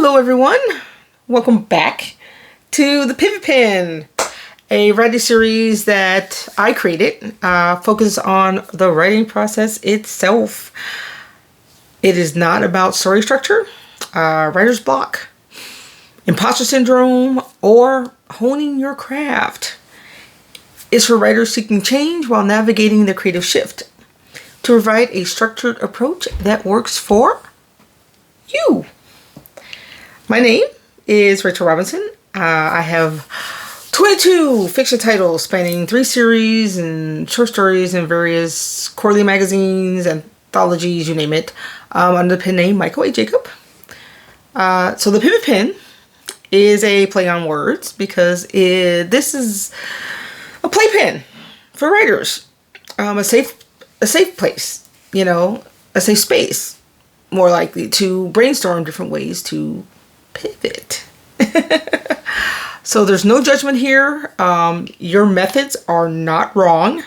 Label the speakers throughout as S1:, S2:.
S1: Hello everyone, welcome back to the Pivot Pen, a writing series that I created, focuses on the writing process itself. It is not about story structure, writer's block, imposter syndrome, or honing your craft. It's for writers seeking change while navigating the creative shift to provide a structured approach that works for you. My name is Rachel Robinson. I have 22 fiction titles spanning 3 series and short stories in various quarterly magazines, anthologies, you name it, under the pen name Michael A. Jacob. So the Pivot Pen is a play on words because this is a playpen for writers, a safe place, a safe space, more likely to brainstorm different ways to pivot. So there's no judgment here. Your methods are not wrong.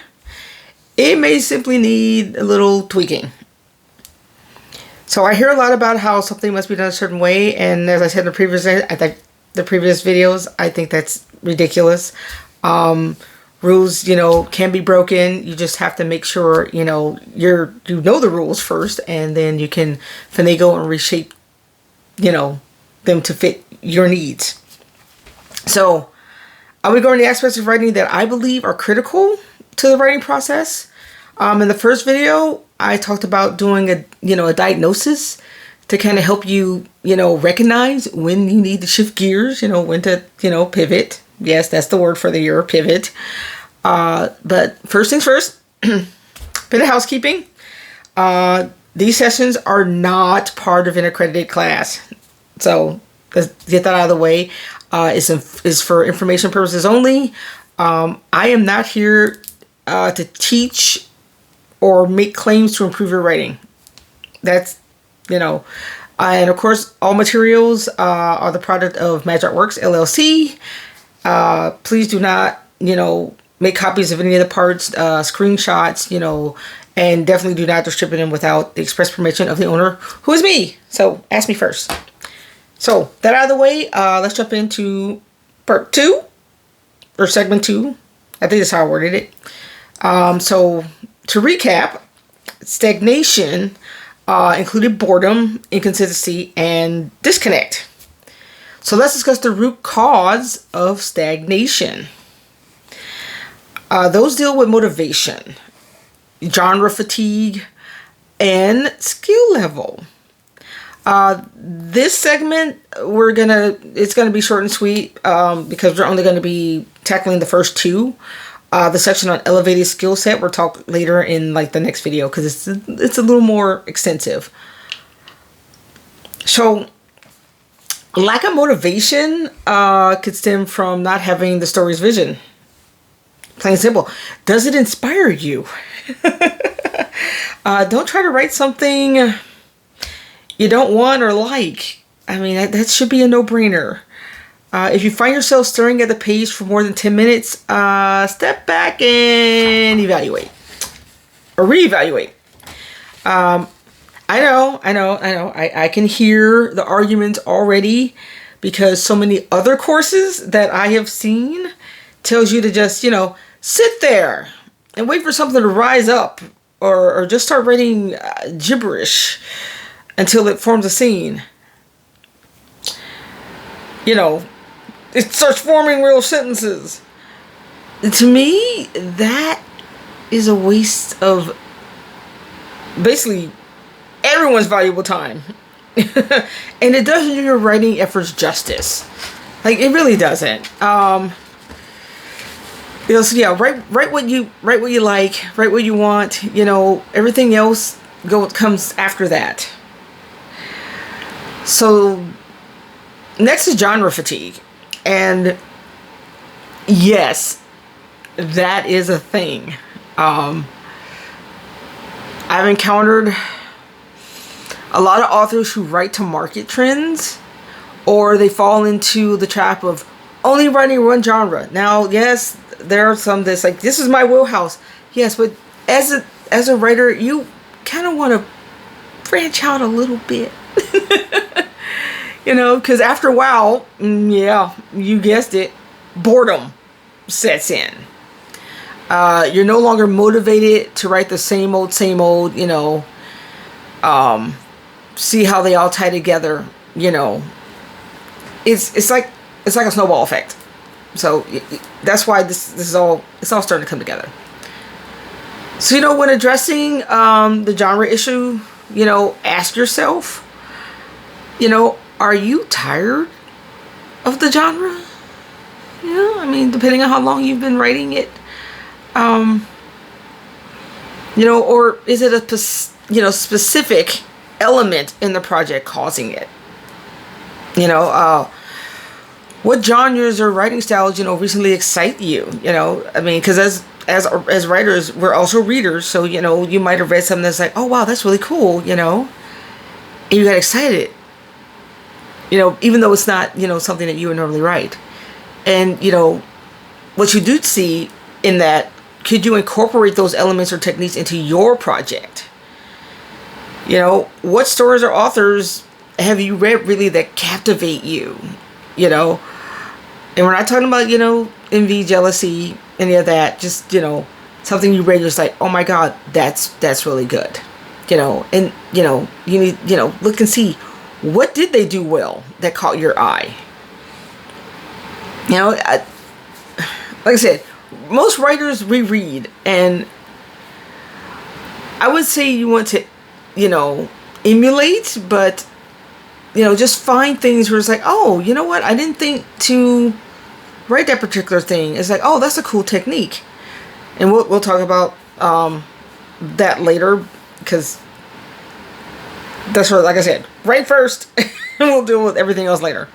S1: It may simply need a little tweaking. So I hear a lot about how something must be done a certain way, and as I said in the previous videos, I think that's ridiculous. Rules, can be broken. You just have to make sure, you know the rules first, and then you can finagle and reshape, them to fit your needs. So I would go into the aspects of writing that I believe are critical to the writing process. In the first video, I talked about doing a diagnosis to kind of help you, recognize when you need to shift gears, when to, pivot. Yes, that's the word for the year, pivot. But first things first, bit of housekeeping. These sessions are not part of an accredited class. So let's get that out of the way. It's for information purposes only. I am not here to teach or make claims to improve your writing. That's, and of course, all materials are the product of Magic Works, LLC. Please do not, make copies of any of the parts, screenshots, and definitely do not distribute them without the express permission of the owner, who is me. So ask me first. So that out of the way, let's jump into part 2, or segment 2. I think that's how I worded it. So to recap, stagnation included boredom, inconsistency, and disconnect. So let's discuss the root cause of stagnation. Those deal with motivation, genre fatigue, and skill level. This segment, it's gonna be short and sweet because we're only going to be tackling the first 2. The section on elevated skill set we'll talk later in the next video because it's a little more extensive. So lack of motivation could stem from not having the story's vision. Plain and simple. Does it inspire you? Don't try to write something you don't want or like. I mean, that should be a no-brainer. If you find yourself staring at the page for more than 10 minutes, step back and evaluate. Or reevaluate. I know. I can hear the arguments already because so many other courses that I have seen tells you to just, sit there and wait for something to rise up or just start writing gibberish until it forms a scene. It starts forming real sentences. To me, that is a waste of basically everyone's valuable time. And it doesn't do your writing efforts justice. It really doesn't. So yeah, write what you like, write what you want. Everything else comes after that. So next is genre fatigue. And yes, that is a thing. I've encountered a lot of authors who write to market trends, or they fall into the trap of only writing one genre. Now, yes, there are some that's this is my wheelhouse. Yes, but as a writer, you kind of want to branch out a little bit. Because after a while, yeah, you guessed it, boredom sets in. You're no longer motivated to write the same old, see how they all tie together. It's like a snowball effect. So that's why it's all starting to come together. So when addressing the genre issue, ask yourself, are you tired of the genre? Depending on how long you've been writing it, or is it a specific element in the project causing it? What genres or writing styles recently excite you? Because as writers, we're also readers, so you might have read something that's like, oh wow, that's really cool, and you got excited, even though it's not something that you would normally write. And what you do see in that, could you incorporate those elements or techniques into your project? What stories or authors have you read really that captivate you? And we're not talking about envy, jealousy, any of that. Just something you read, just like, oh my god, that's really good. And you need look and see, what did they do well that caught your eye? Like I said, most writers reread, and I would say you want to emulate, but just find things where it's like, oh, you know what, I didn't think to write that particular thing. It's like, oh, that's a cool technique. And we'll talk about that later, because that's what, like I said, write first and we'll deal with everything else later.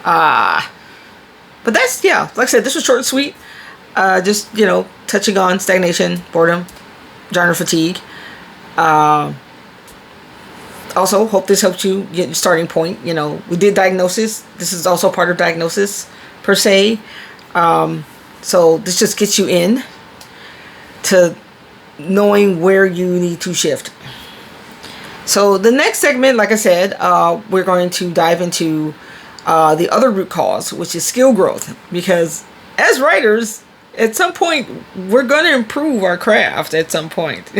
S1: But that's, like I said, this was short and sweet. Just touching on stagnation, boredom, genre fatigue. Also, hope this helped you get your starting point. We did diagnosis. This is also part of diagnosis, per se. So this just gets you in to knowing where you need to shift. So the next segment, like I said, we're going to dive into the other root cause, which is skill growth. Because as writers, at some point, we're going to improve our craft at some point.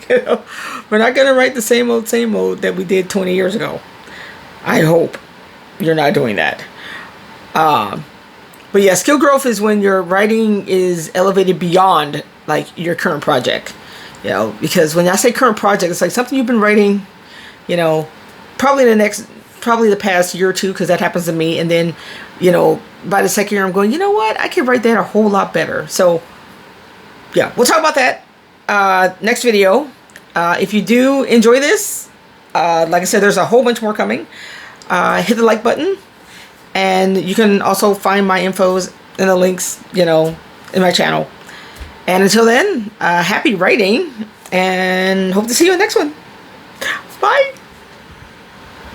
S1: We're not going to write the same old that we did 20 years ago. I hope you're not doing that. But yeah, skill growth is when your writing is elevated beyond like your current project. Because when I say current project, it's like something you've been writing, probably the past year or two, because that happens to me. And then, by the second year, I'm going, I can write that a whole lot better. So yeah, we'll talk about that next video. If you do enjoy this, like I said, there's a whole bunch more coming. Hit the like button, and you can also find my infos and the links, in my channel. And until then, happy writing, and hope to see you in the next one. Bye.